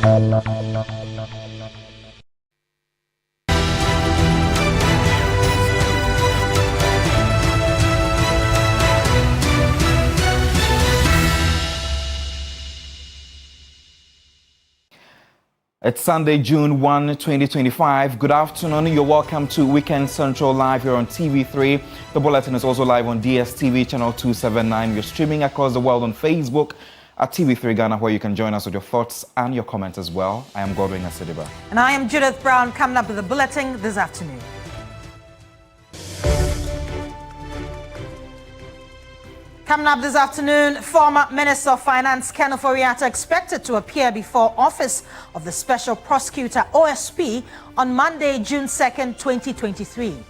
It's Sunday, June 1, 2025. Good afternoon. You're welcome to Weekend Central live here on TV3. The bulletin is also live on DSTV channel 279. We're streaming across the world on Facebook at TV3 Ghana, where you can join us with your thoughts and your comments as well. I am Godwin Asidiba. And I am Judith Brown, coming up with the bulletin this afternoon. Coming up this afternoon, former Minister of Finance Ken Ofori-Atta expected to appear before Office of the Special Prosecutor, OSP, on Monday, June 2nd, 2023.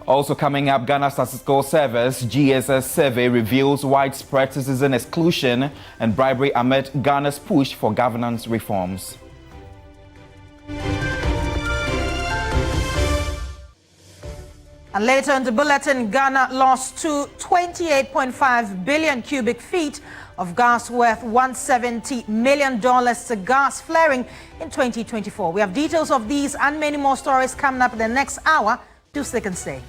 Also coming up, Ghana Statistical Service GSS survey reveals widespread citizen exclusion and bribery amid Ghana's push for governance reforms. And later in the bulletin, Ghana lost 28.5 billion cubic feet of gas worth $170 million to gas flaring in 2024. We have details of these and many more stories coming up in the next hour. Do stick and stay.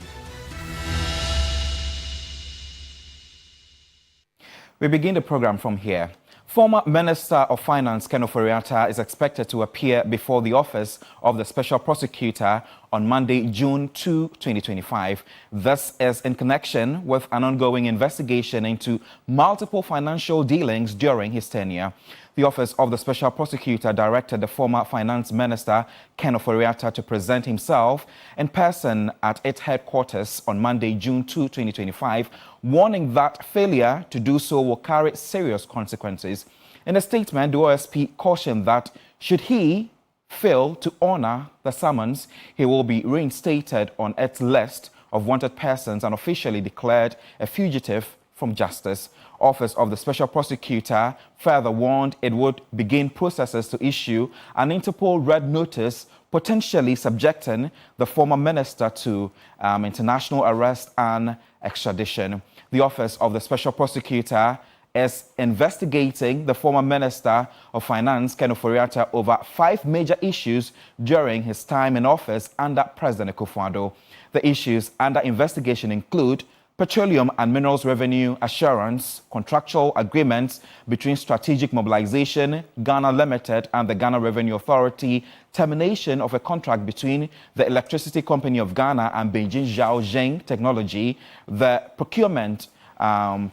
We begin the program from here. Former Minister of Finance Ken Ofori-Atta is expected to appear before the Office of the Special Prosecutor on Monday, June 2, 2025. This is in connection with an ongoing investigation into multiple financial dealings during his tenure. The Office of the Special Prosecutor directed the former Finance Minister Ken Ofori-Atta to present himself in person at its headquarters on Monday, June 2, 2025, warning that failure to do so will carry serious consequences. In a statement, the OSP cautioned that should he fail to honor the summons, he will be reinstated on its list of wanted persons and officially declared a fugitive from justice. Office of the Special Prosecutor further warned it would begin processes to issue an Interpol red notice, potentially subjecting the former minister to international arrest and extradition. The Office of the Special Prosecutor is investigating the former Minister of Finance Ken Ofori-Atta over 5 major issues during his time in office under President Akufo-Addo. The issues under investigation include petroleum and minerals revenue assurance, contractual agreements between Strategic Mobilization, Ghana Limited and the Ghana Revenue Authority, termination of a contract between the Electricity Company of Ghana and Beijing Zhaozheng Technology, the procurement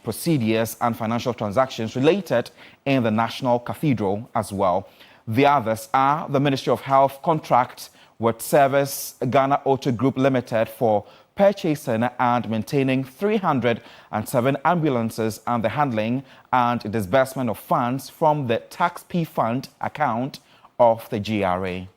procedures and financial transactions related in the National Cathedral as well. The others are the Ministry of Health contract with Service Ghana Auto Group Limited for purchasing and maintaining 307 ambulances and the handling and disbursement of funds from the Tax P Fund account of the GRA.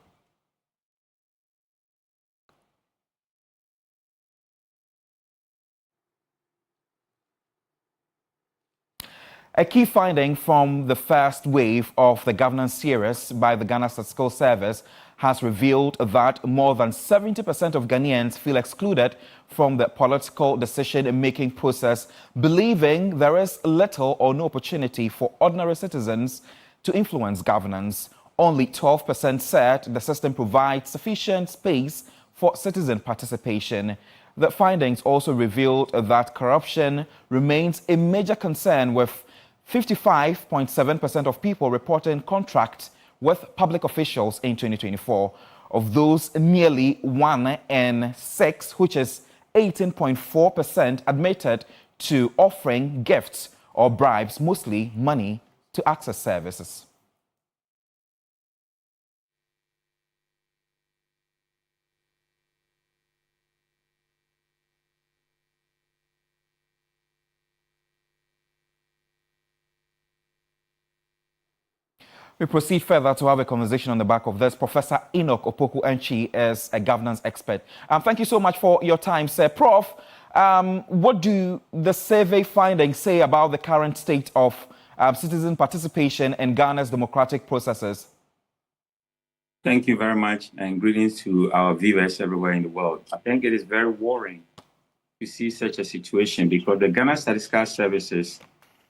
A key finding from the first wave of the governance series by the Ghana Statistical Service has revealed that more than 70% of Ghanaians feel excluded from the political decision-making process, believing there is little or no opportunity for ordinary citizens to influence governance. Only 12% said the system provides sufficient space for citizen participation. The findings also revealed that corruption remains a major concern, with 55.7% of people reporting contracts with public officials in 2024. Of those, nearly 1 in 6, which is 18.4%, admitted to offering gifts or bribes, mostly money, to access services. We proceed further to have a conversation on the back of this. Professor Enoch OpokuEni is a governance expert. Thank you so much for your time, sir. Prof, what do the survey findings say about the current state of citizen participation in Ghana's democratic processes? Thank you very much, and greetings to our viewers everywhere in the world. I think it is very worrying to see such a situation because the Ghana Statistical Services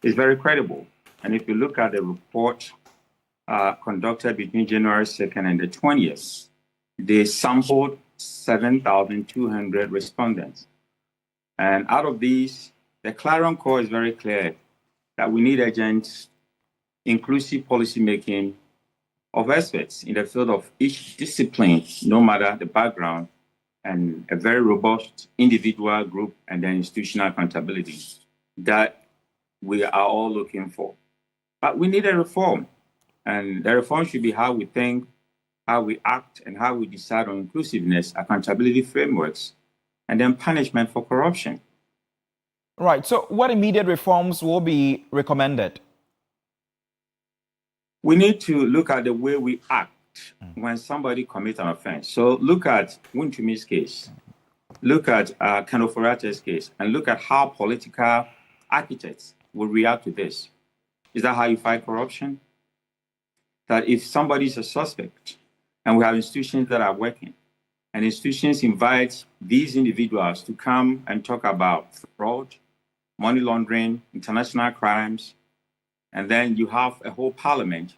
is very credible. And if you look at the report conducted between January 2nd and the 20th, they sampled 7,200 respondents. And out of these, the clarion call is very clear that we need urgent, inclusive policymaking of experts in the field of each discipline, no matter the background, and a very robust individual, group, and then institutional accountability that we are all looking for. But we need a reform, and the reform should be how we think, how we act, and how we decide on inclusiveness, accountability frameworks, and then punishment for corruption. Right. So what immediate reforms will be recommended? We need to look at the way we act when somebody commits an offense. So look at Wuntumi's case, look at Knockoffs' case, and look at how political architects will react to this. Is that how you fight corruption? That if somebody is a suspect, and we have institutions that are working, and institutions invite these individuals to come and talk about fraud, money laundering, international crimes, and then you have a whole parliament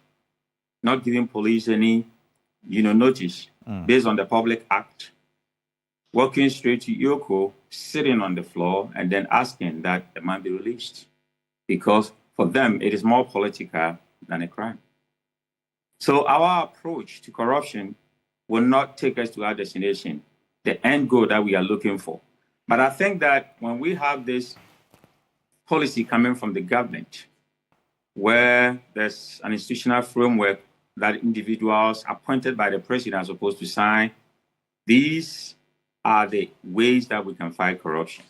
not giving police any, notice based on the Public Act, walking straight to Yoko, sitting on the floor, and then asking that the man be released. Because for them, it is more political than a crime. So our approach to corruption will not take us to our destination, the end goal that we are looking for. But I think that when we have this policy coming from the government, where there's an institutional framework that individuals appointed by the president are supposed to sign, these are the ways that we can fight corruption.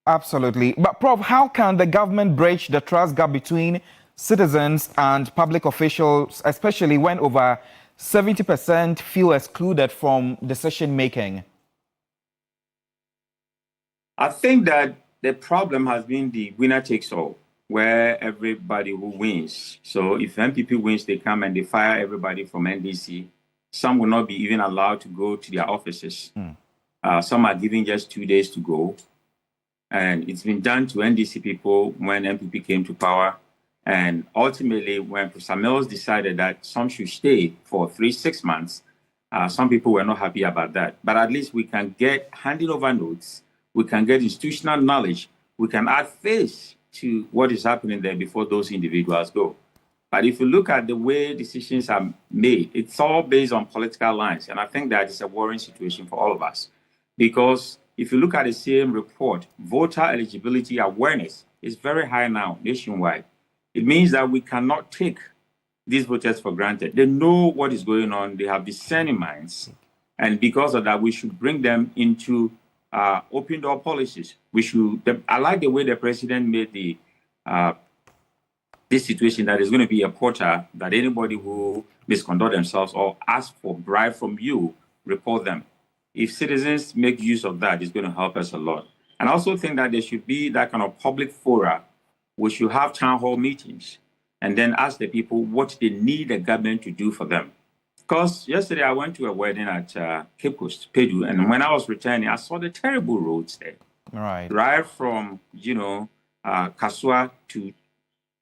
Absolutely. But Prof, how can the government bridge the trust gap between citizens and public officials, especially when over 70% feel excluded from decision making? I think that the problem has been the winner takes all, where everybody who wins. So if MPP wins, they come and they fire everybody from NDC. Some will not be even allowed to go to their offices. Some are given just 2 days to go. And it's been done to NDC people when MPP came to power. And ultimately, when Professor Mills decided that some should stay for 6 months, some people were not happy about that. But at least we can get handing over notes, we can get institutional knowledge, we can add face to what is happening there before those individuals go. But if you look at the way decisions are made, it's all based on political lines. And I think that is a worrying situation for all of us. Because if you look at the same report, voter eligibility awareness is very high now nationwide. It means that we cannot take these voters for granted. They know what is going on. They have discerning minds. And because of that, we should bring them into open door policies. I like the way the president made this situation that is going to be a portal that anybody who misconduct themselves or ask for bribe from you, report them. If citizens make use of that, it's going to help us a lot. And I also think that there should be that kind of public fora. We should have town hall meetings and then ask the people what they need the government to do for them. Because yesterday I went to a wedding at Cape Coast, Pedu, and when I was returning, I saw the terrible roads there. Right from, Kasua to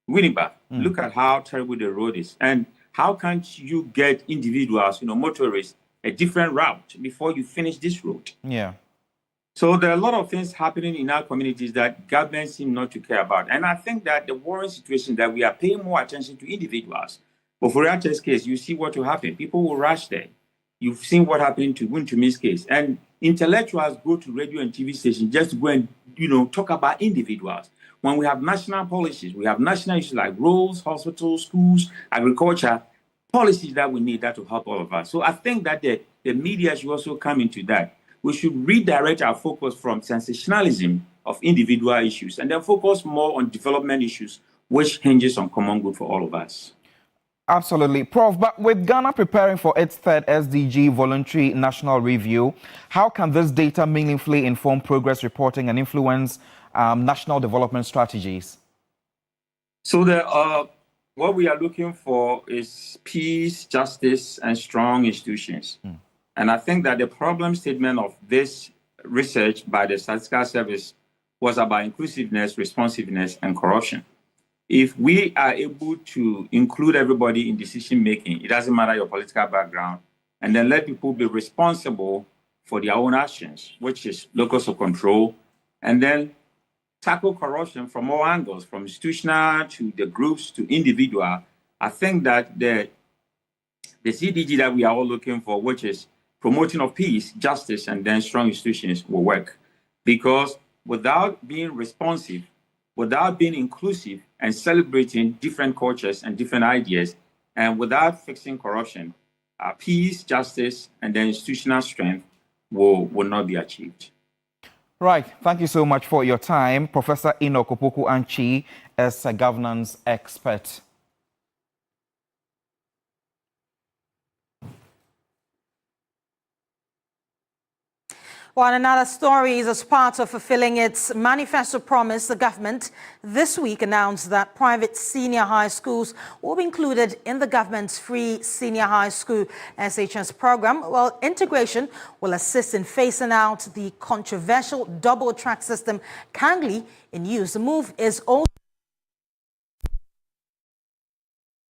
Winnipeg. Look at how terrible the road is. And how can't you get individuals, motorists, a different route before you finish this road? Yeah. So there are a lot of things happening in our communities that governments seem not to care about. And I think that the worrying situation that we are paying more attention to individuals. But for Riache's case, you see what will happen. People will rush there. You've seen what happened to Wuntumi's case. And intellectuals go to radio and TV stations just to go and, talk about individuals. When we have national policies, we have national issues like roads, hospitals, schools, agriculture, policies that we need that to help all of us. So I think that the media should also come into that. We should redirect our focus from sensationalism of individual issues and then focus more on development issues, which hinges on common good for all of us. Absolutely. Prof, but with Ghana preparing for its third SDG voluntary national review, how can this data meaningfully inform progress reporting and influence national development strategies? So what we are looking for is peace, justice, and strong institutions. And I think that the problem statement of this research by the Statistical Service was about inclusiveness, responsiveness, and corruption. If we are able to include everybody in decision making, it doesn't matter your political background, and then let people be responsible for their own actions, which is locus of control, and then tackle corruption from all angles, from institutional to the groups to individual, I think that the CDG that we are all looking for, which is promoting of peace, justice, and then strong institutions, will work. Because without being responsive, without being inclusive and celebrating different cultures and different ideas, and without fixing corruption, peace, justice, and then institutional strength will not be achieved. Right. Thank you so much for your time. Professor Enoch OpokuEni is a governance expert. Well, another story is as part of fulfilling its manifesto promise, the government this week announced that private senior high schools will be included in the government's free senior high school SHS program. Well, integration will assist in phasing out the controversial double-track system currently in use. The move is also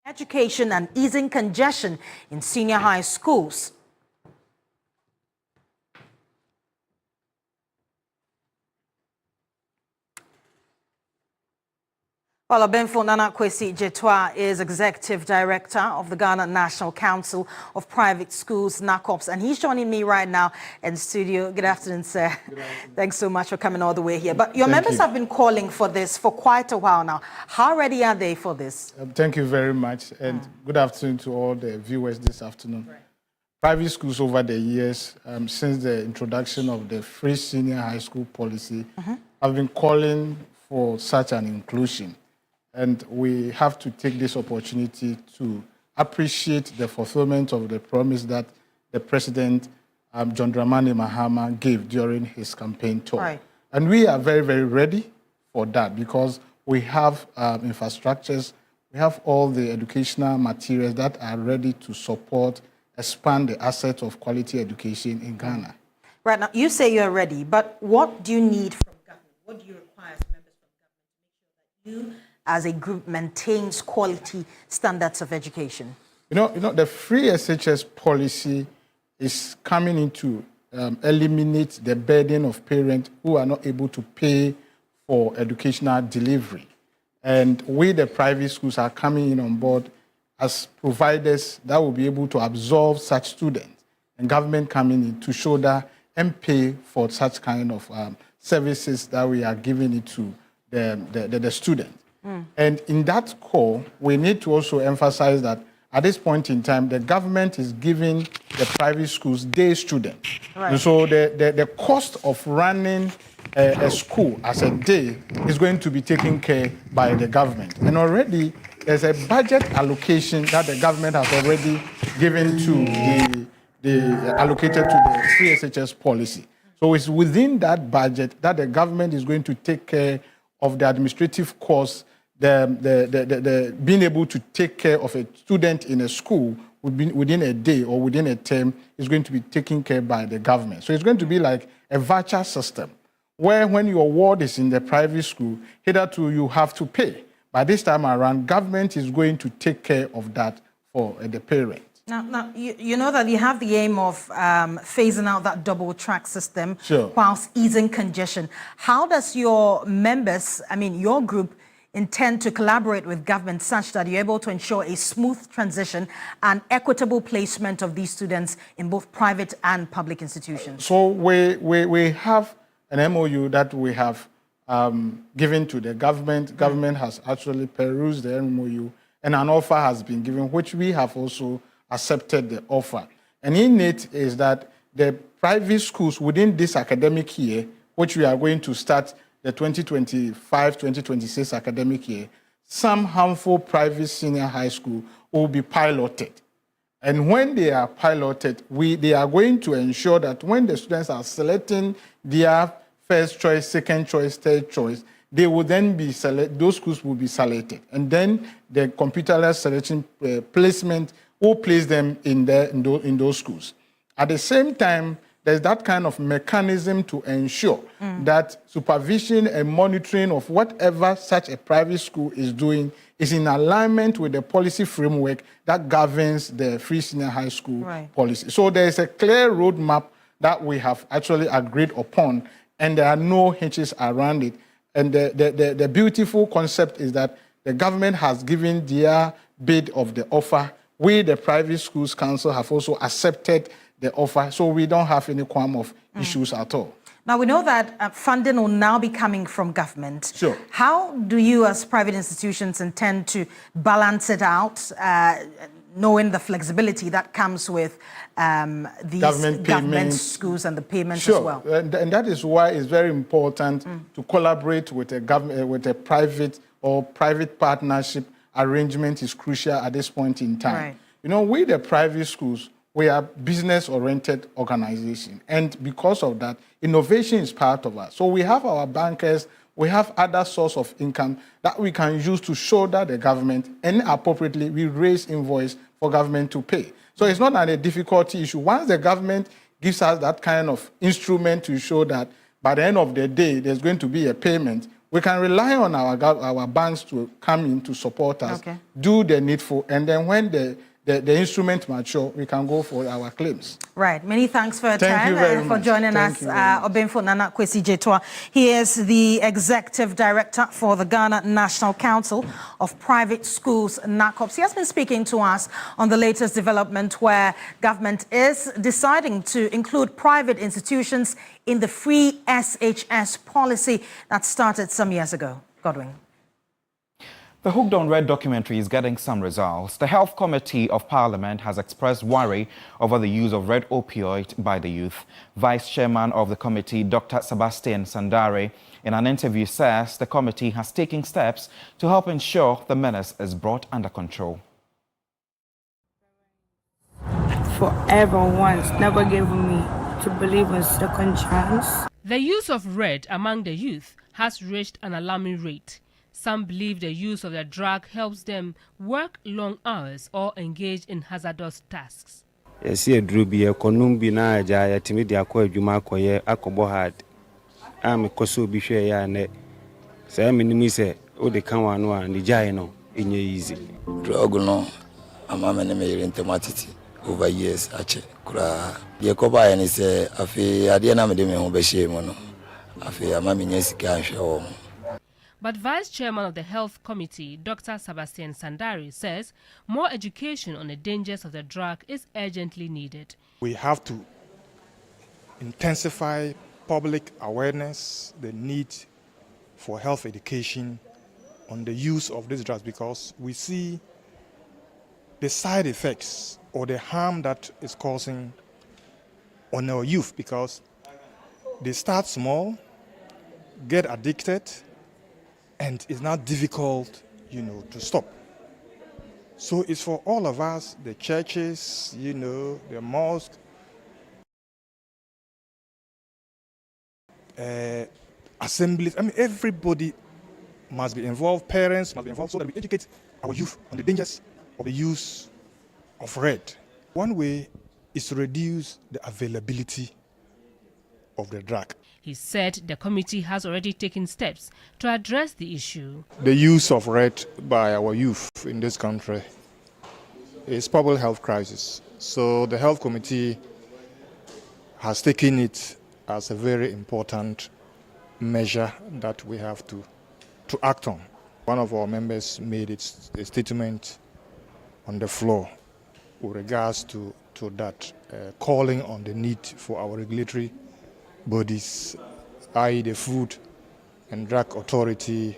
education and easing congestion in senior high schools. Well, Obenfo Nana Kwesi Jetwa is Executive Director of the Ghana National Council of Private Schools, Knockoffs, and he's joining me right now in studio. Good afternoon, sir. Good afternoon. Thanks so much for coming all the way here. But your members have been calling for this for quite a while now. How ready are they for this? Thank you very much, and good afternoon to all the viewers this afternoon. Right. Private schools over the years, since the introduction of the free senior high school policy, have been calling for such an inclusion. And we have to take this opportunity to appreciate the fulfillment of the promise that the President, John Dramani Mahama, gave during his campaign tour. Right. And we are very, very ready for that because we have infrastructures, we have all the educational materials that are ready to support, expand the assets of quality education in Ghana. Right now, you say you're ready, but what do you need from government? What do you require as members from government to make sure that you as a group maintains quality standards of education? You know, the free SHS policy is coming in to eliminate the burden of parents who are not able to pay for educational delivery. And we, the private schools, are coming in on board as providers that will be able to absorb such students, and government coming in to shoulder and pay for such kind of services that we are giving it to the students. And in that call, we need to also emphasize that at this point in time, the government is giving the private schools day students. Right. And so the cost of running a school as a day is going to be taken care by the government. And already there's a budget allocation that the government has already given to allocated to the free SHS policy. So it's within that budget that the government is going to take care of the administrative costs. Being able to take care of a student in a school within a day or within a term is going to be taken care by the government. So it's going to be like a voucher system where when your ward is in the private school, hitherto you have to pay. By this time around, government is going to take care of that for the parent. Now you know that you have the aim of phasing out that double-track system whilst easing congestion. How does your members, your group, intend to collaborate with government such that you're able to ensure a smooth transition and equitable placement of these students in both private and public institutions? So we have an MOU that we have given to the government. Government has actually perused the MOU, and an offer has been given, which we have also accepted the offer. And in it is that the private schools within this academic year, which we are going to start the 2025-2026 academic year, some harmful private senior high school will be piloted. And when they are piloted, they are going to ensure that when the students are selecting their first choice, second choice, third choice, they will then be those schools will be selected. And then the computerized selection placement will place them in those schools. At the same time, there's that kind of mechanism to ensure that supervision and monitoring of whatever such a private school is doing is in alignment with the policy framework that governs the free senior high school policy. So there's a clear roadmap that we have actually agreed upon, and there are no hitches around it. And the beautiful concept is that the government has given their bid of the offer. We, the Private Schools Council, have also accepted the offer, so we don't have any qualm of issues at all. Now, we know that funding will now be coming from government. Sure. How do you, as private institutions, intend to balance it out, knowing the flexibility that comes with these government schools and the payments as well? And that is why it's very important to collaborate with a government, with a private or private partnership arrangement is crucial at this point in time. Right. You know, we, the private schools, we are business-oriented organization, and because of that, innovation is part of us. So we have our bankers, we have other source of income that we can use to shoulder the government, and appropriately we raise invoice for government to pay. So it's not a difficulty issue. Once the government gives us that kind of instrument to show that by the end of the day there's going to be a payment, we can rely on our banks to come in to support us, do the needful, and then when the instrument mature, we can go for our claims. Right. Many thanks for your time and for joining us. Obenfo Nana Kwesi Jetwa. He is the Executive Director for the Ghana National Council of Private Schools, Knockoffs. He has been speaking to us on the latest development where government is deciding to include private institutions in the free SHS policy that started some years ago. Godwin. The Hooked on Red documentary is getting some results. The Health Committee of Parliament has expressed worry over the use of red opioid by the youth. Vice Chairman of the committee, Dr. Sebastian Sandare, in an interview says the committee has taken steps to help ensure the menace is brought under control. Forever once, never given me to believe in second chance. The use of red among the youth has reached an alarming rate. Some believe the use of the drug helps them work long hours or engage in hazardous tasks. Yes, a drubi, a conumbi na jaya timidi akwa juma koye akobo hard. I'm a koso bishe ya ne. Say minimi se o de kanwa no and jaya no inye easy. Drug no amama ne me rentamatiti over years ache kura. Ye koba ya ni se afi ade na me de me ho be shame no. Afi amama nya sika ahwe. But Vice Chairman of the Health Committee, Dr. Sebastian Sandare, says more education on the dangers of the drug is urgently needed. We have to intensify public awareness, the need for health education on the use of these drugs, because we see the side effects or the harm that is causing on our youth, because they start small, get addicted, and it's not difficult, to stop. So it's for all of us, the churches, the mosque, assemblies. I mean, everybody must be involved, parents must be involved, so that we educate our youth on the dangers of the use of red. One way is to reduce the availability of the drug. He said the committee has already taken steps to address the issue. The use of red by our youth in this country is public health crisis. So the health committee has taken it as a very important measure that we have to act on. One of our members made a statement on the floor with regards to that, calling on the need for our regulatory bodies, i.e. the Food and Drug Authority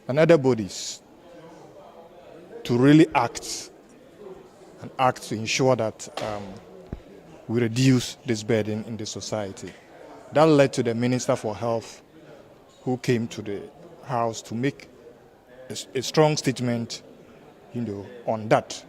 and other bodies, to really act to ensure that we reduce this burden in the society. That led to the Minister for Health, who came to the House to make a strong statement, on that.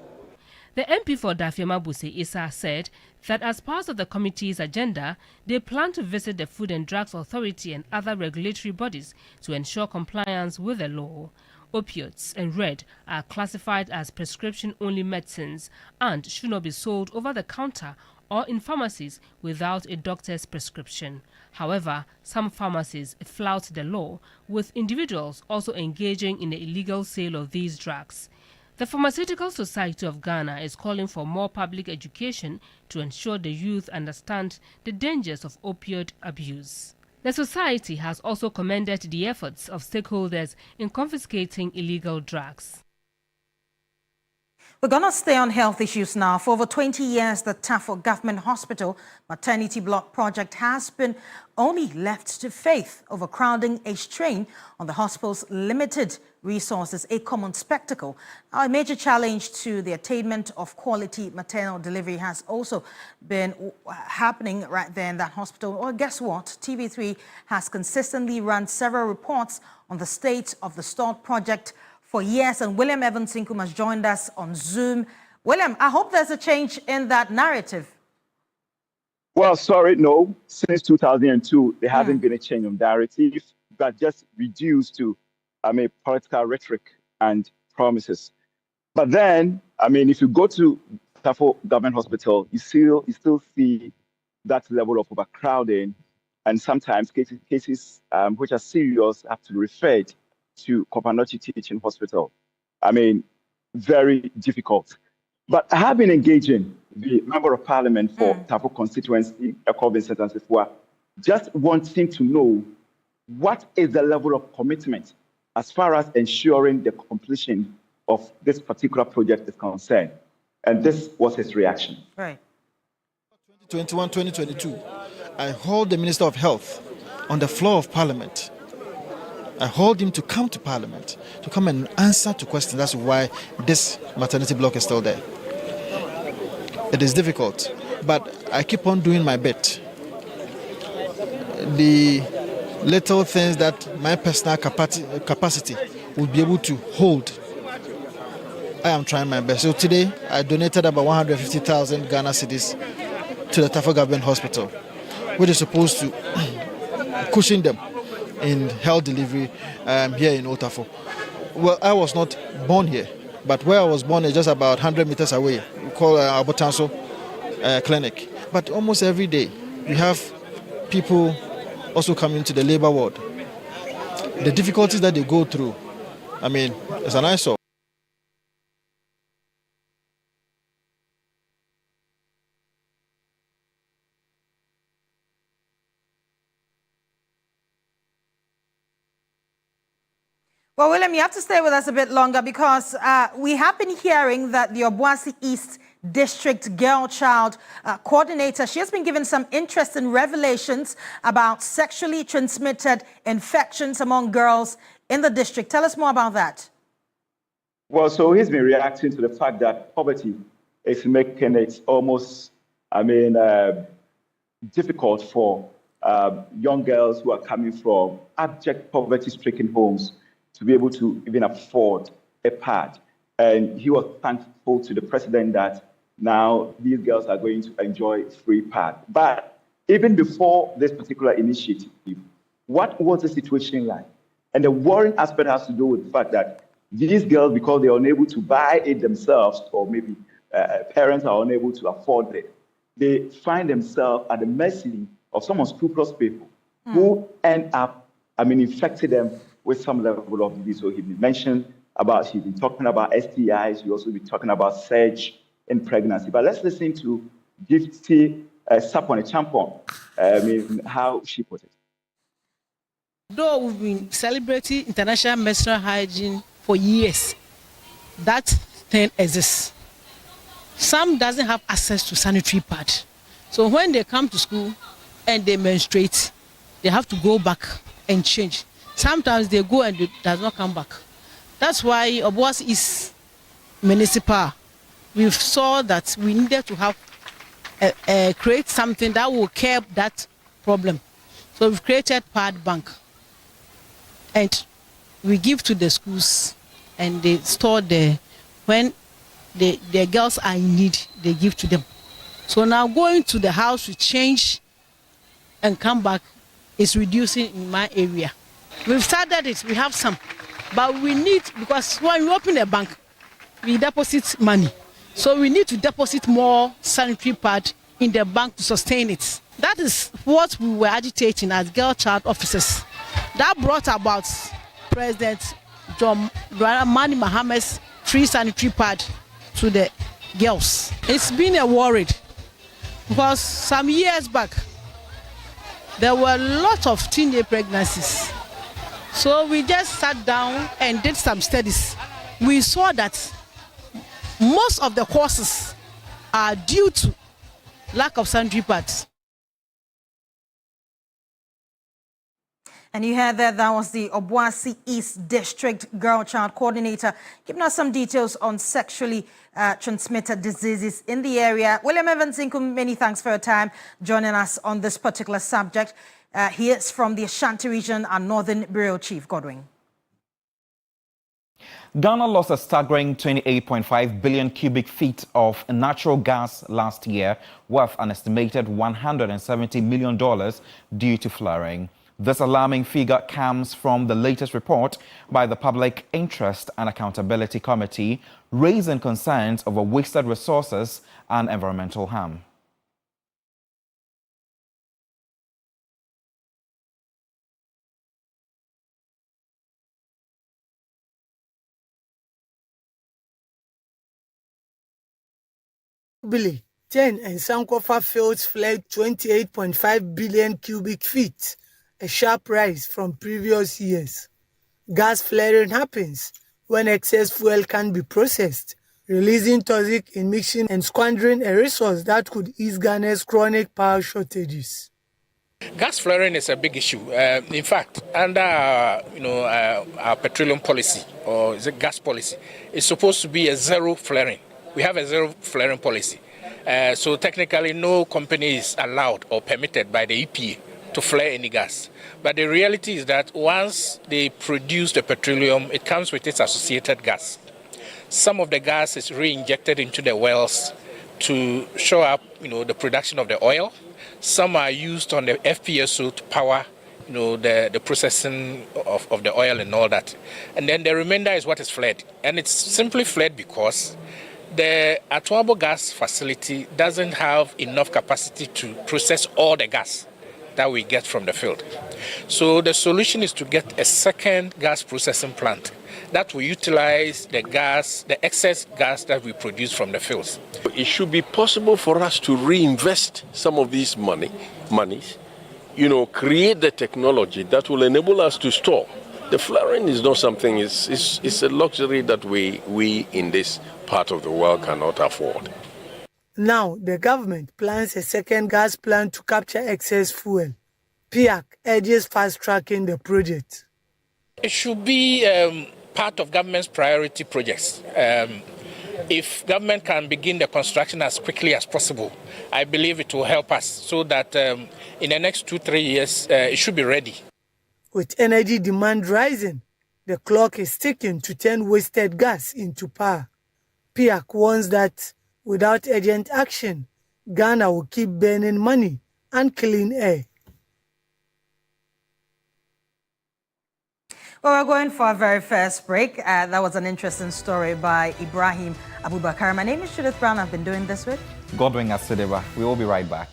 The MP for Dafiama Buse Issa said that as part of the committee's agenda, they plan to visit the Food and Drugs Authority and other regulatory bodies to ensure compliance with the law. Opioids and red are classified as prescription-only medicines and should not be sold over the counter or in pharmacies without a doctor's prescription. However, some pharmacies flout the law, with individuals also engaging in the illegal sale of these drugs. The Pharmaceutical Society of Ghana is calling for more public education to ensure the youth understand the dangers of opioid abuse. The society has also commended the efforts of stakeholders in confiscating illegal drugs. We're going to stay on health issues now. For over 20 years, the Tafo Government Hospital Maternity Block Project has been only left to faith. Overcrowding a strain on the hospital's limited resources, a common spectacle. A major challenge to the attainment of quality maternal delivery has also been happening right there in that hospital. Well, guess what? TV3 has consistently run several reports on the state of the stalled project for years, and William Evans Inkum has joined us on Zoom. William, I hope there's a change in that narrative. Well, sorry, no. Since 2002, there hasn't been a change of narrative, but just reduced to, political rhetoric and promises. But then, if you go to Tafo Government Hospital, you still see that level of overcrowding, and sometimes cases which are serious have to be referred to Kopanochi Teaching Hospital. Very difficult. But I have been engaging the Member of Parliament for Tafo constituency, just wanting to know what is the level of commitment as far as ensuring the completion of this particular project is concerned. And this was his reaction. Right. 2021-2022, I called the Minister of Health on the floor of Parliament. I called him to come to Parliament, to come and answer to questions. That's why this maternity block is still there. It is difficult, but I keep on doing my bit. The little things that my personal capacity will be able to hold, I am trying my best. So today, I donated about 150,000 Ghana cedis to the Tafo Government Hospital, which is supposed to cushion them in health delivery here in Otafo. Well, I was not born here, but where I was born is just about 100 meters away. We call Abotanso Clinic. But almost every day, we have people also coming to the labor ward. The difficulties that they go through, it's an eyesore. Well, William, you have to stay with us a bit longer because we have been hearing that the Obuasi East District Girl Child Coordinator, she has been given some interesting revelations about sexually transmitted infections among girls in the district. Tell us more about that. Well, so he's been reacting to the fact that poverty is making it almost, difficult for young girls who are coming from abject poverty-stricken homes to be able to even afford a pad. And he was thankful to the president that now these girls are going to enjoy free pad. But even before this particular initiative, what was the situation like? And the worrying aspect has to do with the fact that these girls, because they are unable to buy it themselves, or maybe parents are unable to afford it, they find themselves at the mercy of some unscrupulous people who end up, infecting them with some level of disease. So he's been talking about STIs, he also been talking about surge in pregnancy. But let's listen to Gifty Sapone Champon, how she put it. Though we've been celebrating International Menstrual Hygiene for years, that thing exists. Some doesn't have access to sanitary pad. So when they come to school and they menstruate, they have to go back and change. Sometimes they go and it does not come back. That's why Obuasi is municipal. We saw that we needed to have create something that will curb that problem. So we've created pad bank, and we give to the schools, and they store there. When the girls are in need, they give to them. So now going to the house to change and come back is reducing in my area. We've started it, we have some, but we need, because when we open a bank, we deposit money. So we need to deposit more sanitary pad in the bank to sustain it. That is what we were agitating as girl child officers. That brought about President John Dramani Mahama's free sanitary pad to the girls. It's been a worry because some years back there were a lot of teenage pregnancies. So we just sat down and did some studies. We saw that most of the causes are due to lack of sanitary pads. And you heard that was the Obuasi East District Girl Child Coordinator giving us some details on sexually transmitted diseases in the area. William Evans Inkum, many thanks for your time joining us on this particular subject. He is from the Ashanti region and Northern Bureau Chief. Godwin. Ghana lost a staggering 28.5 billion cubic feet of natural gas last year, worth an estimated $170 million due to flaring. This alarming figure comes from the latest report by the Public Interest and Accountability Committee, raising concerns over wasted resources and environmental harm. Billy, 10 and Sankofa fields fled 28.5 billion cubic feet, a sharp rise from previous years. Gas flaring happens when excess fuel can be processed, releasing toxic emission and squandering a resource that could ease Ghana's chronic power shortages. Gas flaring is a big issue. In fact, under our petroleum policy, or is it gas policy, it's supposed to be a zero flaring. We have a zero flaring policy. So technically, no company is allowed or permitted by the EPA to flare any gas. But the reality is that once they produce the petroleum, it comes with its associated gas. Some of the gas is re-injected into the wells to show up, the production of the oil. Some are used on the FPSO to power, the processing of the oil and all that. And then the remainder is what is flared. And it's simply flared because the Atuabo gas facility doesn't have enough capacity to process all the gas that we get from the field. So the solution is to get a second gas processing plant that will utilize the gas, the excess gas that we produce from the fields. It should be possible for us to reinvest some of these monies, create the technology that will enable us to store. The flaring is not something, it's a luxury that we in this part of the world cannot afford. Now, the government plans a second gas plant to capture excess fuel. PIAC urges fast-tracking the project. It should be part of government's priority projects. If government can begin the construction as quickly as possible, I believe it will help us so that in the next 2-3 years, it should be ready. With energy demand rising, the clock is ticking to turn wasted gas into power. PIAC warns that without urgent action, Ghana will keep burning money and clean air. Well, we're going for our very first break. That was an interesting story by Ibrahim Abubakar. My name is Judith Brown. I've been doing this with Godwin Asideba. We will be right back.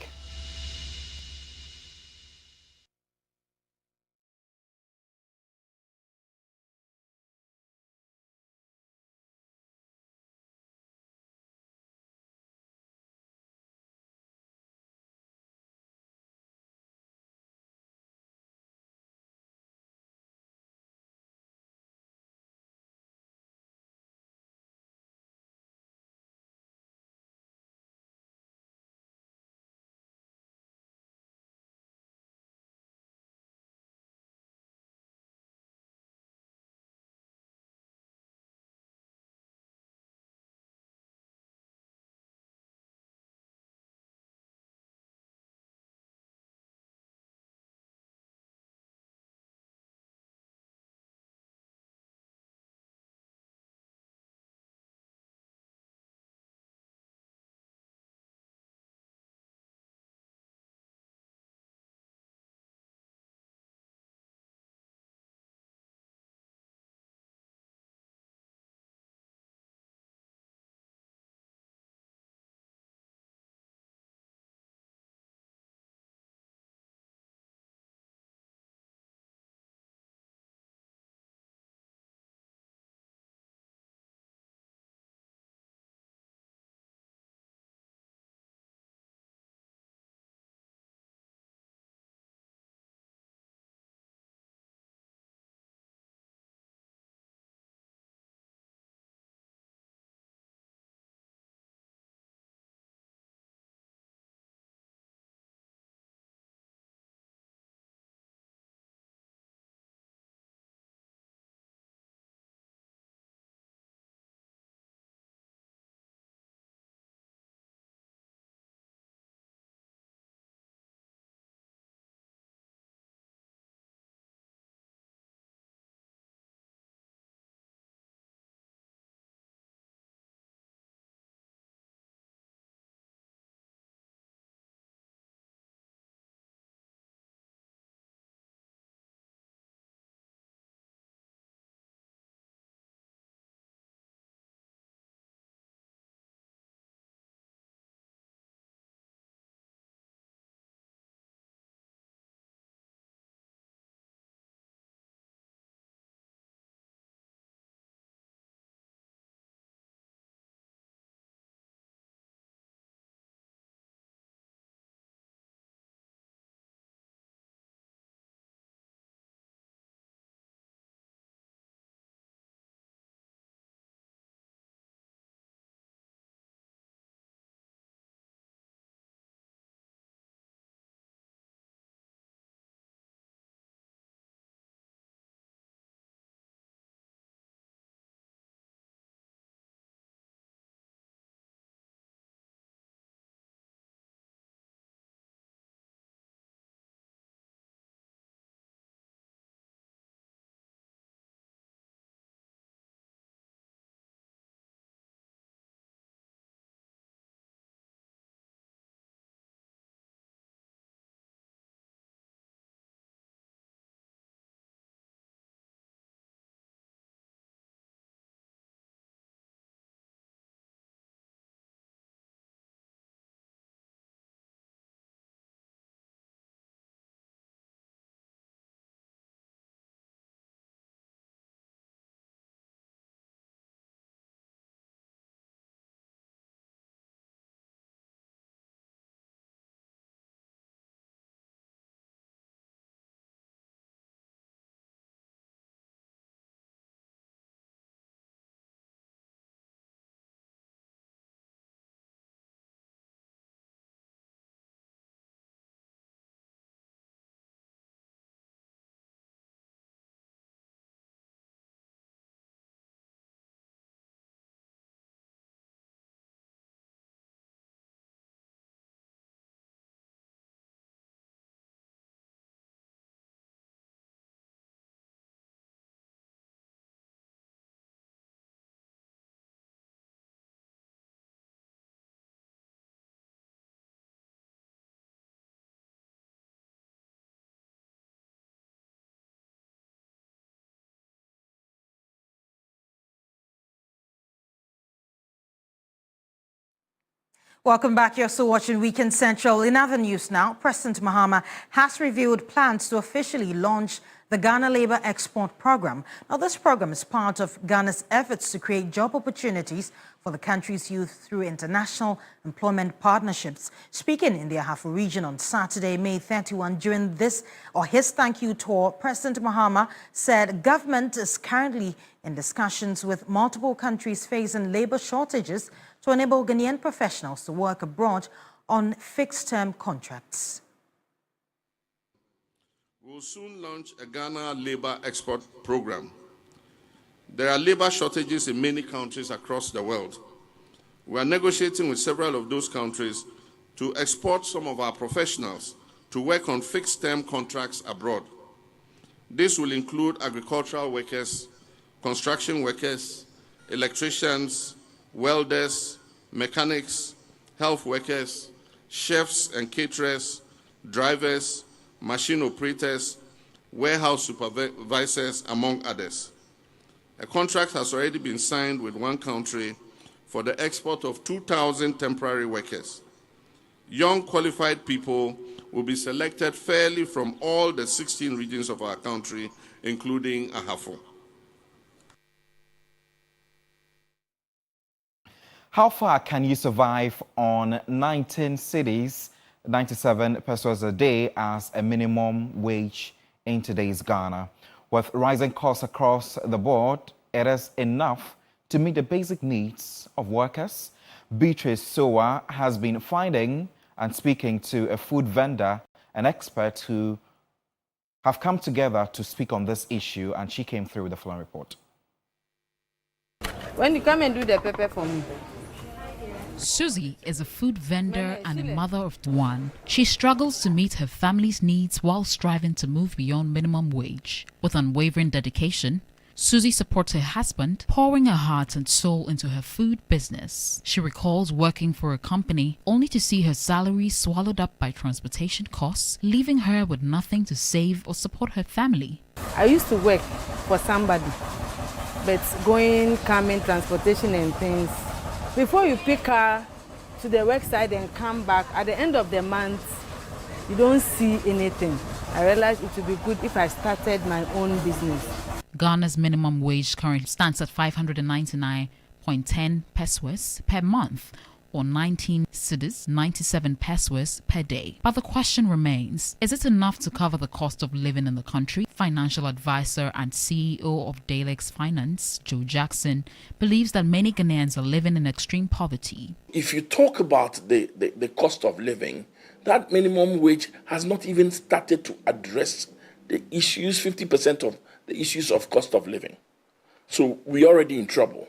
Welcome back. You're still watching Weekend Central. In other news now, President Mahama has revealed plans to officially launch the Ghana Labour Export Program. Now, this program is part of Ghana's efforts to create job opportunities for the country's youth through international employment partnerships. Speaking in the Ahafo region on Saturday, May 31, during his thank you tour, President Mahama said government is currently in discussions with multiple countries facing labour shortages to enable Ghanaian professionals to work abroad on fixed-term contracts. We'll soon launch a Ghana Labour Export Program. There are labour shortages in many countries across the world. We are negotiating with several of those countries to export some of our professionals to work on fixed-term contracts abroad. This will include agricultural workers, construction workers, electricians, welders, mechanics, health workers, chefs and caterers, drivers, machine operators, warehouse supervisors, among others. A contract has already been signed with one country for the export of 2,000 temporary workers. Young qualified people will be selected fairly from all the 16 regions of our country, including Ahafo. How far can you survive on 19 cities, 97 pesos a day as a minimum wage in today's Ghana? With rising costs across the board, it is enough to meet the basic needs of workers. Beatrice Sowa has been finding and speaking to a food vendor and expert who have come together to speak on this issue, and she came through with the following report. When you come and do the pepper for me. Susie is a food vendor and a mother of one. She struggles to meet her family's needs while striving to move beyond minimum wage. With unwavering dedication, Susie supports her husband, pouring her heart and soul into her food business. She recalls working for a company only to see her salary swallowed up by transportation costs, leaving her with nothing to save or support her family. I used to work for somebody, but going, coming, transportation and things. Before you pick her to the work site and come back, at the end of the month, you don't see anything. I realized it would be good if I started my own business. Ghana's minimum wage currently stands at 599.10 pesos per month, or 19 cedis, 97 pesos per day. But the question remains, is it enough to cover the cost of living in the country? Financial advisor and CEO of Dalex Finance, Joe Jackson, believes that many Ghanaians are living in extreme poverty. If you talk about the cost of living, that minimum wage has not even started to address the issues, 50% of the issues of cost of living. So we're already in trouble.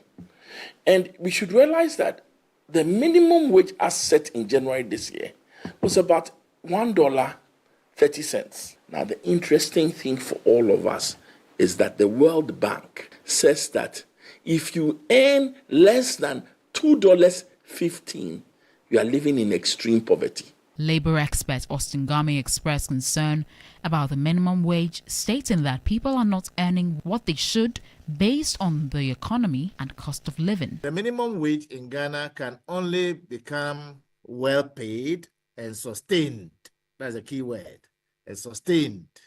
And we should realize that the minimum wage as set in January this year was about $1.30. Now, the interesting thing for all of us is that the World Bank says that if you earn less than $2.15, you are living in extreme poverty. Labour expert Austin Gami expressed concern about the minimum wage, stating that people are not earning what they should based on the economy and cost of living. The minimum wage in Ghana can only become well paid and sustained. That's a key word. And sustained,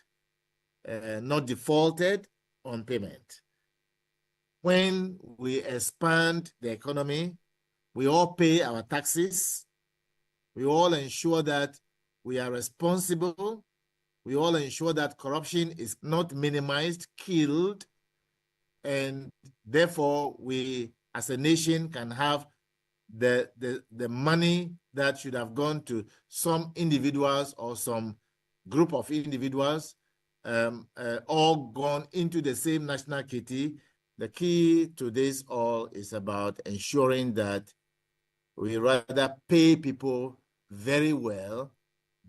not defaulted on payment. When we expand the economy, we all pay our taxes. We all ensure that we are responsible. We all ensure that corruption is not minimized, killed, and therefore we as a nation can have the money that should have gone to some individuals or some group of individuals all gone into the same national kitty. The key to this all is about ensuring that we rather pay people very well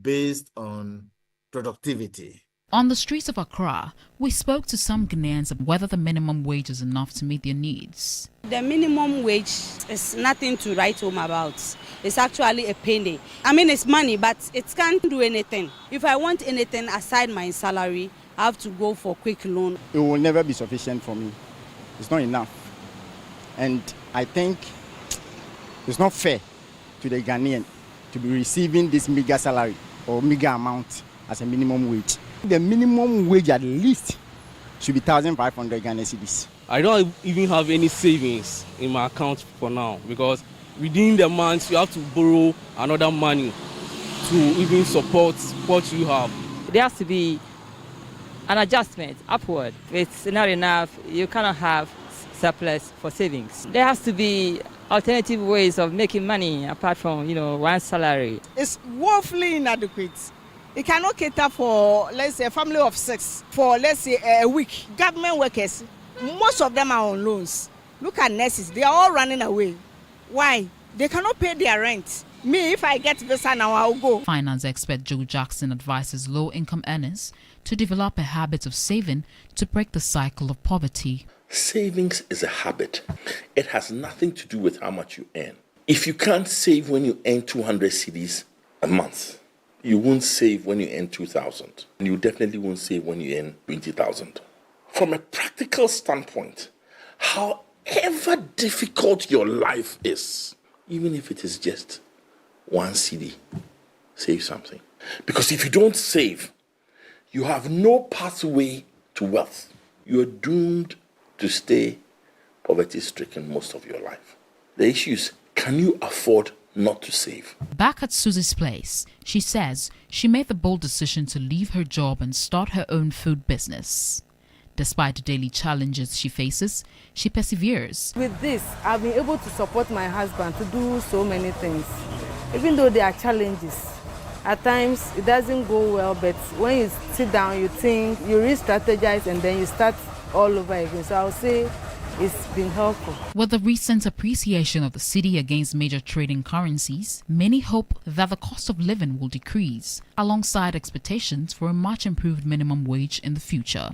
based on productivity. On the streets of Accra, we spoke to some Ghanaians about whether the minimum wage is enough to meet their needs. The minimum wage is nothing to write home about. It's actually a penny. I mean, it's money, but it can't do anything. If I want anything aside my salary, I have to go for quick loan. It will never be sufficient for me. It's not enough. And I think it's not fair to the Ghanaian to be receiving this meager salary or meager amount as a minimum wage. The minimum wage at least should be 1,500 Ghana cedis. I don't even have any savings in my account for now because within the month you have to borrow another money to even support what you have. There has to be an adjustment upward. It's not enough. You cannot have surplus for savings. There has to be alternative ways of making money apart from, one salary. It's woefully inadequate. It cannot cater for, let's say, a family of 6 for, let's say, a week. Government workers, most of them are on loans. Look at nurses, they are all running away. Why? They cannot pay their rent. Me, if I get visa now, I'll go. Finance expert Joe Jackson advises low-income earners to develop a habit of saving to break the cycle of poverty. Savings is a habit. It has nothing to do with how much you earn. If you can't save when you earn 200 cedis a month, you won't save when you earn 2,000. And you definitely won't save when you earn 20,000. From a practical standpoint, however difficult your life is, even if it is just 1 cedi, save something. Because if you don't save, you have no pathway to wealth. You are doomed to stay poverty-stricken most of your life. The issue is, can you afford not to save? Back at Susie's place, she says she made the bold decision to leave her job and start her own food business. Despite the daily challenges she faces, she perseveres. With this, I've been able to support my husband to do so many things. Even though there are challenges, at times it doesn't go well, but when you sit down, you think, you re-strategize, and then you start all over again. So I'll say it's been helpful. With the recent appreciation of the cedi against major trading currencies, many hope that the cost of living will decrease, alongside expectations for a much improved minimum wage in the future.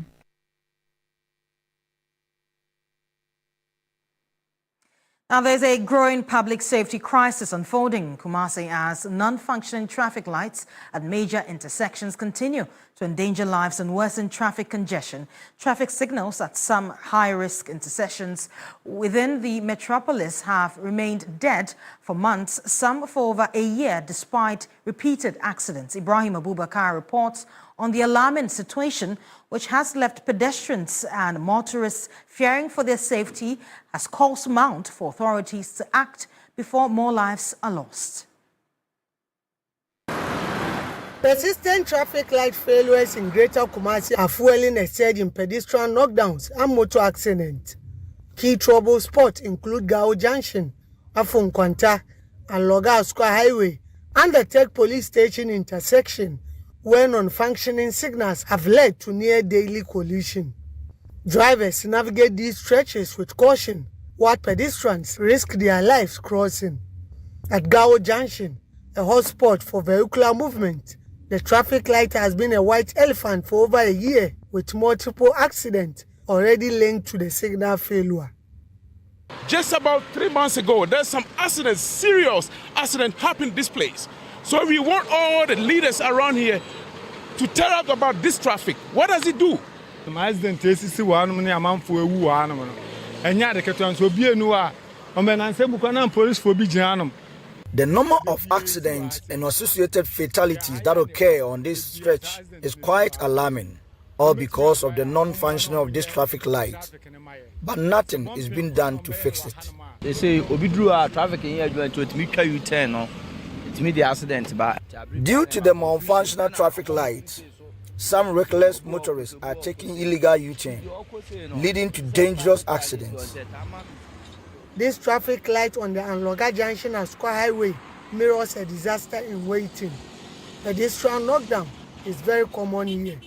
Now, there's a growing public safety crisis unfolding in Kumasi as non-functioning traffic lights at major intersections continue to endanger lives and worsen traffic congestion. Traffic signals at some high-risk intersections within the metropolis have remained dead for months, some for over a year, despite repeated accidents. Ibrahim Abubakar reports on the alarming situation, which has left pedestrians and motorists fearing for their safety, as calls mount for authorities to act before more lives are lost. Persistent traffic light failures in Greater Kumasi are fueling a surge in pedestrian knockdowns and motor accidents. Key trouble spots include Gao Junction, Afonkwanta, and Loga Square Highway, and the Tech Police Station intersection, where non-functioning signals have led to near-daily collision. Drivers navigate these stretches with caution, while pedestrians risk their lives crossing. At Gao Junction, a hotspot for vehicular movement, the traffic light has been a white elephant for over a year, with multiple accidents already linked to the signal failure. Just about 3 months ago, there's some accidents, serious accident happened in this place. So we want all the leaders around here to tell us about this traffic. What does it do? The number of accidents and associated fatalities that occur on this stretch is quite alarming, all because of the non-functioning of this traffic light. But nothing is being done to fix it. They say traffic in here to U-turn. Due to the malfunctional traffic lights, some reckless motorists are taking illegal U-turn, leading to dangerous accidents. This traffic light on the Anloga Junction and Square Highway mirrors a disaster in waiting. Pedestrian knockdown is very common here.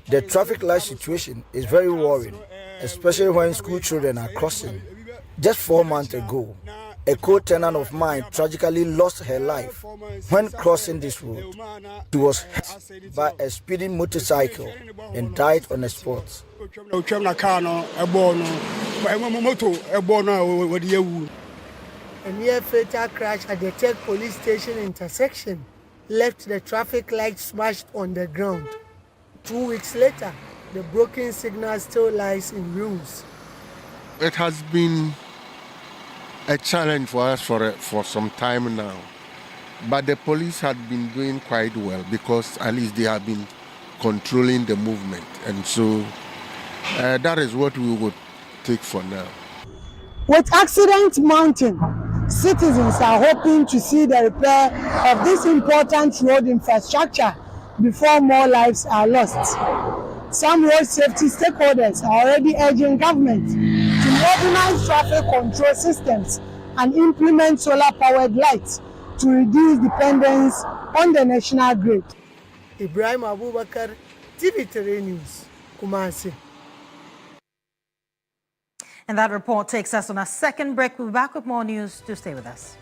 The traffic light situation is very worrying, especially when school children are crossing. Just 4 months ago, a co-tenant of mine tragically lost her life when crossing this road. She was hit by a speeding motorcycle and died on the spot. A near-fatal crash at the Tech Police Station intersection left the traffic light smashed on the ground. 2 weeks later, the broken signal still lies in ruins. It has been a challenge for us for some time now. But the police had been doing quite well because at least they have been controlling the movement. And so that is what we would take for now. With accidents mounting, citizens are hoping to see the repair of this important road infrastructure before more lives are lost. Some road safety stakeholders are already urging government to modernize traffic control systems and implement solar-powered lights to reduce dependence on the national grid. Ibrahim Abubakar, TV3 News, Kumasi. And that report takes us on a second break. We'll be back with more news. Do stay with us.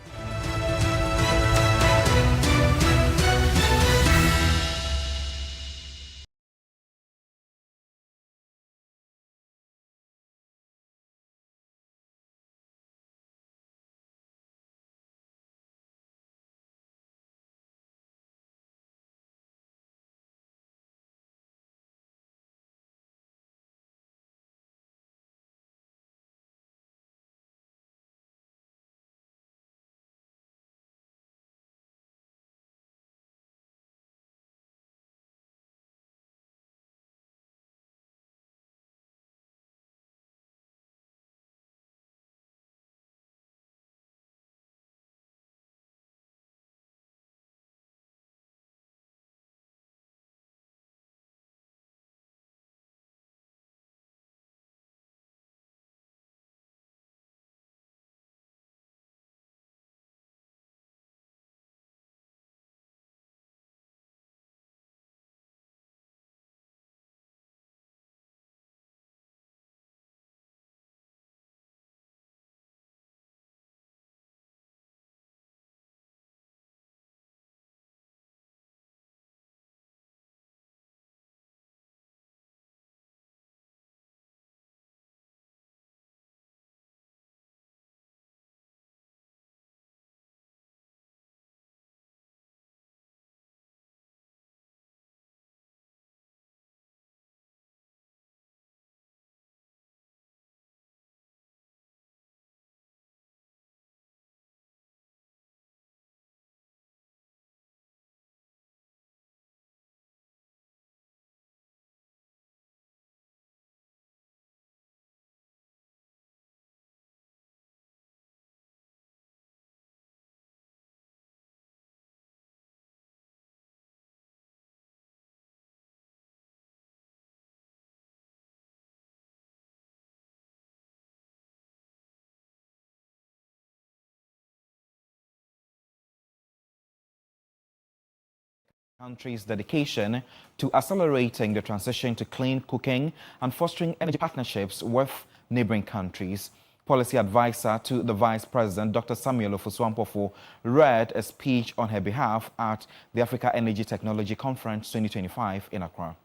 Country's dedication to accelerating the transition to clean cooking and fostering energy partnerships with neighboring countries. Policy advisor to the Vice President, Dr. Samuel Ofosu-Ampofo, read a speech on her behalf at the Africa Energy Technology Conference 2025 in Accra.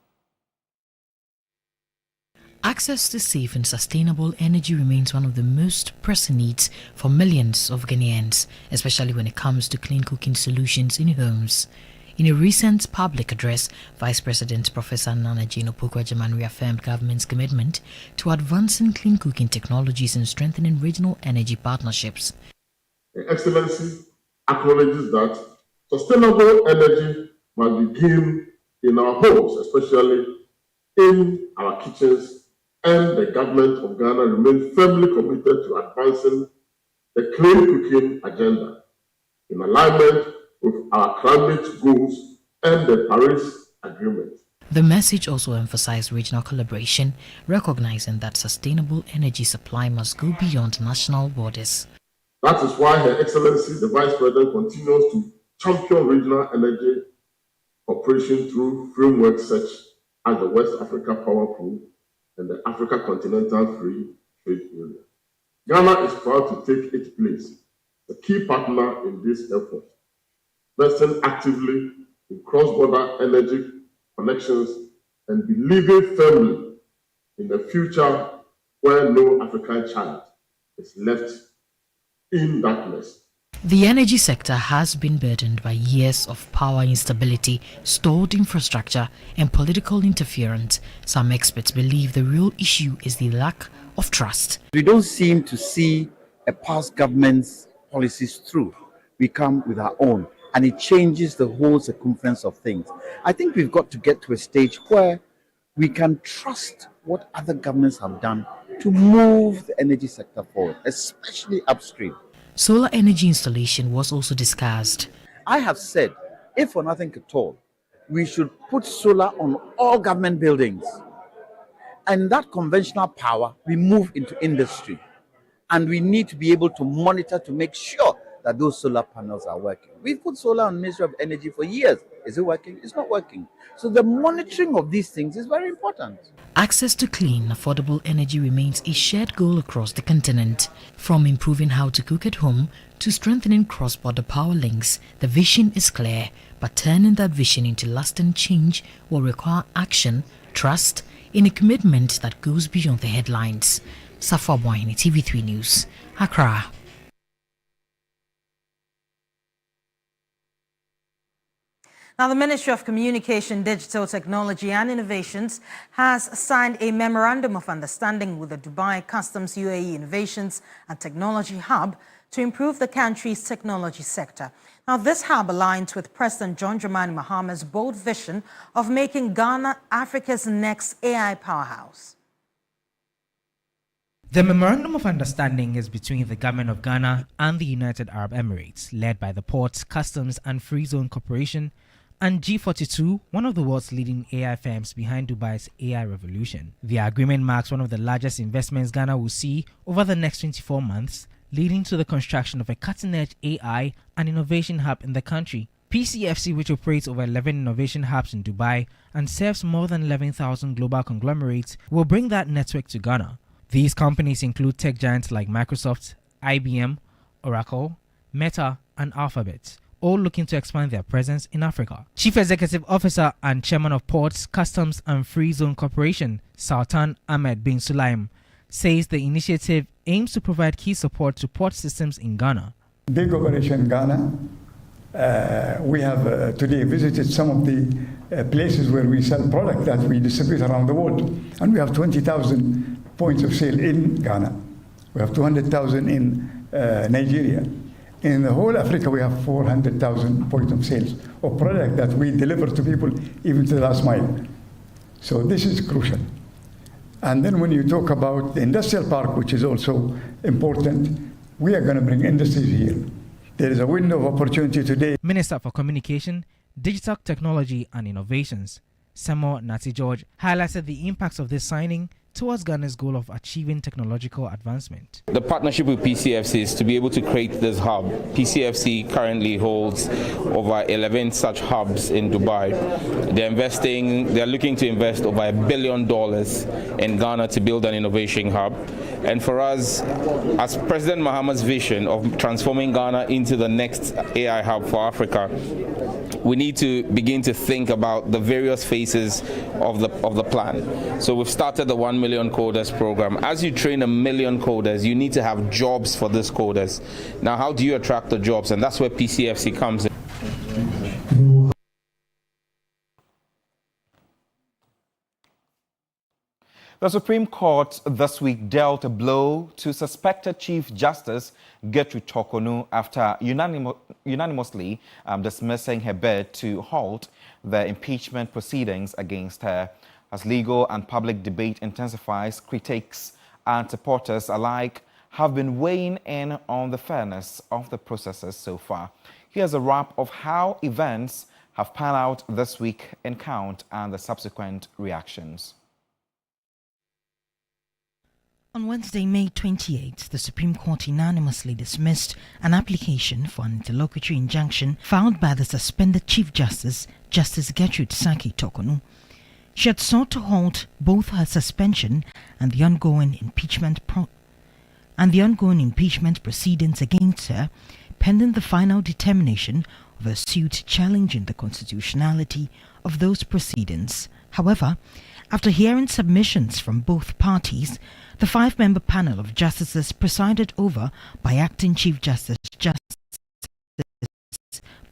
Access to safe and sustainable energy remains one of the most pressing needs for millions of Ghanaians, especially when it comes to clean cooking solutions in homes. In a recent public address, Vice President Professor Nanajin OpokuEni reaffirmed government's commitment to advancing clean cooking technologies and strengthening regional energy partnerships. Your Excellency acknowledges that sustainable energy must begin in our homes, especially in our kitchens, and the government of Ghana remains firmly committed to advancing the clean cooking agenda in alignment with our climate goals and the Paris Agreement. The message also emphasized regional collaboration, recognizing that sustainable energy supply must go beyond national borders. That is why Her Excellency, the Vice President, continues to champion regional energy cooperation through frameworks such as the West Africa Power Pool and the Africa Continental Free Trade Area. Ghana is proud to take its place, a key partner in this effort, investing actively in cross-border energy connections and believing firmly in a future where no African child is left in darkness. The energy sector has been burdened by years of power instability, stalled infrastructure, and political interference. Some experts believe the real issue is the lack of trust. We don't seem to see a past government's policies through. We come with our own, and it changes the whole circumference of things. I think we've got to get to a stage where we can trust what other governments have done to move the energy sector forward, especially upstream. Solar energy installation was also discussed. I have said, if for nothing at all, we should put solar on all government buildings. And that conventional power, we move into industry. And we need to be able to monitor to make sure that those solar panels are working. We've put solar on the Ministry of Energy for years. Is it working? It's not working. So the monitoring of these things is very important. Access to clean, affordable energy remains a shared goal across the continent. From improving how to cook at home to strengthening cross-border power links, the vision is clear, but turning that vision into lasting change will require action, trust, and a commitment that goes beyond the headlines. Safa OpokuEni, TV3 News, Accra. Now, the Ministry of Communication, Digital Technology and Innovations has signed a Memorandum of Understanding with the Dubai Customs UAE Innovations and Technology Hub to improve the country's technology sector. Now, this hub aligns with President John Dramani Mahama's bold vision of making Ghana Africa's next AI powerhouse. The Memorandum of Understanding is between the Government of Ghana and the United Arab Emirates, led by the Ports, Customs and Free Zone Corporation, and G42, one of the world's leading AI firms behind Dubai's AI revolution. The agreement marks one of the largest investments Ghana will see over the next 24 months, leading to the construction of a cutting-edge AI and innovation hub in the country. PCFC, which operates over 11 innovation hubs in Dubai and serves more than 11,000 global conglomerates, will bring that network to Ghana. These companies include tech giants like Microsoft, IBM, Oracle, Meta, and Alphabet, all looking to expand their presence in Africa. Chief Executive Officer and Chairman of Ports, Customs and Free Zone Corporation, Sultan Ahmed bin Sulaim, says the initiative aims to provide key support to port systems in Ghana. Big operation Ghana. We have today visited some of the places where we sell product that we distribute around the world. And we have 20,000 points of sale in Ghana. We have 200,000 in Nigeria. In the whole Africa, we have 400,000 points of sales of product that we deliver to people even to the last mile. So this is crucial. And then when you talk about the industrial park, which is also important, we are going to bring industries here. There is a window of opportunity today. Minister for Communication, Digital Technology and Innovations, Samuel Nati George, highlighted the impacts of this signing towards Ghana's goal of achieving technological advancement. The partnership with PCFC is to be able to create this hub. PCFC currently holds over 11 such hubs in Dubai. They're looking to invest over $1 billion in Ghana to build an innovation hub. And for us, as President Mahama's vision of transforming Ghana into the next AI hub for Africa, we need to begin to think about the various phases of the plan. So we've started the 1 million coders program. As you train 1 million coders, you need to have jobs for these coders. Now, how do you attract the jobs? And that's where PCFC comes in. The Supreme Court this week dealt a blow to suspected Chief Justice Gertrude Torkornoo after unanimously dismissing her bid to halt the impeachment proceedings against her. As legal and public debate intensifies, critics and supporters alike have been weighing in on the fairness of the processes so far. Here's a wrap of how events have panned out this week in count and the subsequent reactions. On Wednesday, May 28th, the Supreme Court unanimously dismissed an application for an interlocutory injunction filed by the suspended Chief Justice, Justice Gertrude Saki Torkornoo. She had sought to halt both her suspension and the ongoing impeachment proceedings against her, pending the final determination of a suit challenging the constitutionality of those proceedings. However, after hearing submissions from both parties, the 5-member panel of justices presided over by Acting Chief Justice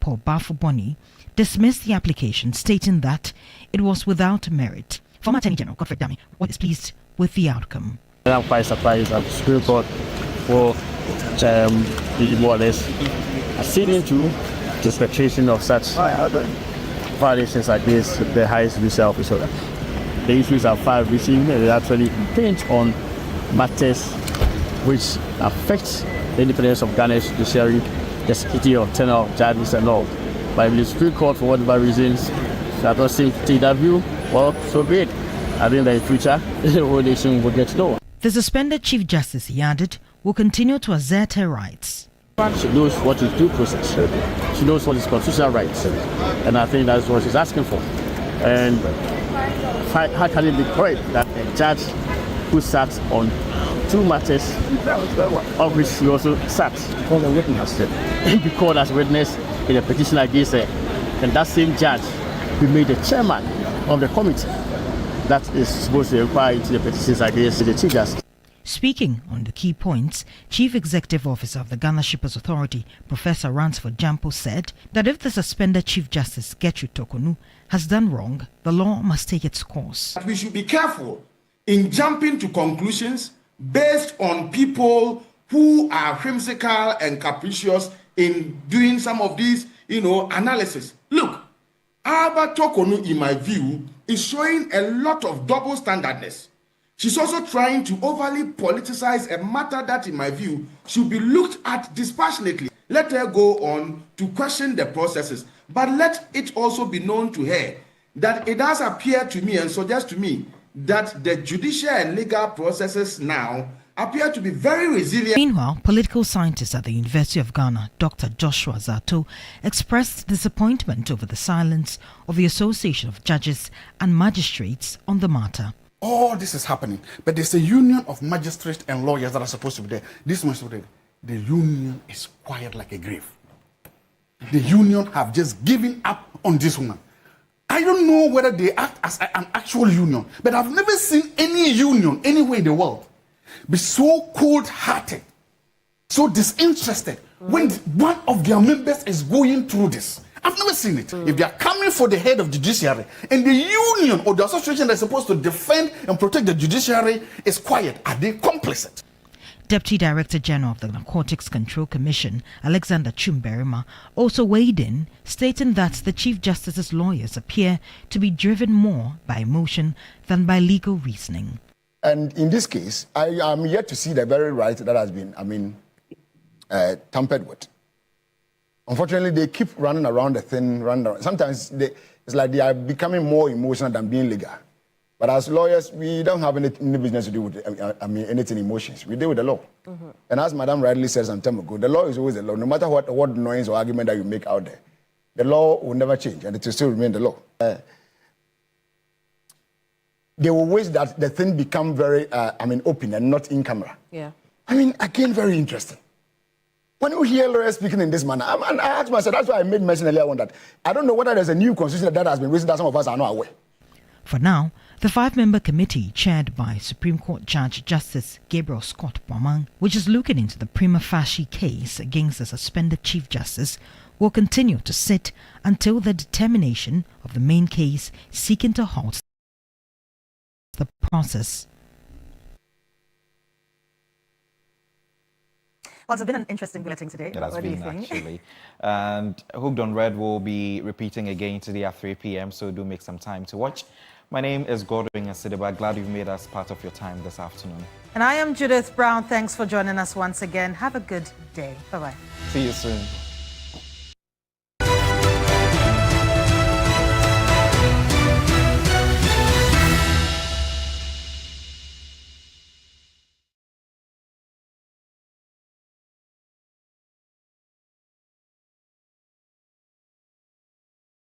Paul Bafo-Boni dismissed the application, stating that it was without merit. Former Attorney General Godfrey Dame was displeased with the outcome. And I'm quite surprised that the Supreme Court for more or less acceding to the expectation of such violations like this, the highest judicial officer. The issues are far reaching and they actually impinge on matters which affect the independence of Ghana's judiciary, the security of tenure of judges and all. But if the Supreme Court, for whatever reasons, shall not take that view, well, so be it. I think that in the future, the whole nation will get to know. The suspended Chief Justice, he added, will continue to assert her rights. She knows what is due process. She knows what is constitutional rights. And I think that's what she's asking for. And how can it be correct that a judge who sat on 2 matters, of which she also sat, be called as witness in a petition against her, and that same judge be made the chairman of the committee that is supposed to inquire into the petitions against the Chief Justice. Speaking on the key points, Chief Executive Officer of the Ghana Shippers Authority, Professor Ransford Jampo, said that if the suspended Chief Justice Gertrude Tokonu has done wrong, the law must take its course. We should be careful in jumping to conclusions based on people who are whimsical and capricious in doing some of these, analysis. Look, Albert Tokonu, in my view, is showing a lot of double standardness. She's also trying to overly politicize a matter that, in my view, should be looked at dispassionately. Let her go on to question the processes, but let it also be known to her that it does appear to me and suggest to me that the judicial and legal processes now appear to be very resilient. Meanwhile, political scientist at the University of Ghana, Dr. Joshua Zato, expressed disappointment over the silence of the Association of Judges and Magistrates on the matter. All this is happening, but there's a union of magistrates and lawyers that are supposed to be there. This much today, the union is quiet like a grave. The union have just given up on this woman. I don't know whether they act as an actual union, but I've never seen any union anywhere in the world be so cold-hearted, so disinterested when one of their members is going through this. I've never seen it. If they are coming for the head of the judiciary and the union or the association that's supposed to defend and protect the judiciary is quiet, are they complicit? Deputy Director General of the Narcotics Control Commission, Alexander Chumberima, also weighed in, stating that the Chief Justice's lawyers appear to be driven more by emotion than by legal reasoning. And in this case, I am yet to see the very right that has been, tampered with. Unfortunately, they keep running around the thing, Sometimes it's like they are becoming more emotional than being legal. But as lawyers, we don't have any business to do with, anything emotions. We deal with the law. Mm-hmm. And as Madam rightly said some time ago, the law is always the law. No matter what noise or argument that you make out there, the law will never change, and it will still remain the law. They will wish that the thing become very, open and not in camera. Yeah. Again, very interesting. When you hear lawyers speaking in this manner, I asked myself, that's why I made mention earlier on that I don't know whether there's a new constitution that has been written that some of us are not aware. For now, the 5-member committee chaired by Supreme Court Judge Justice Gabriel Scott Boamang, which is looking into the prima facie case against the suspended Chief Justice, will continue to sit until the determination of the main case seeking to halt the process. Well, it's been an interesting bulletin today. It has been, actually. And Hooked on Red will be repeating again today at 3 p.m., so do make some time to watch. My name is Godwin Asideba. Glad you've made us part of your time this afternoon. And I am Judith Brown. Thanks for joining us once again. Have a good day. Bye-bye. See you soon.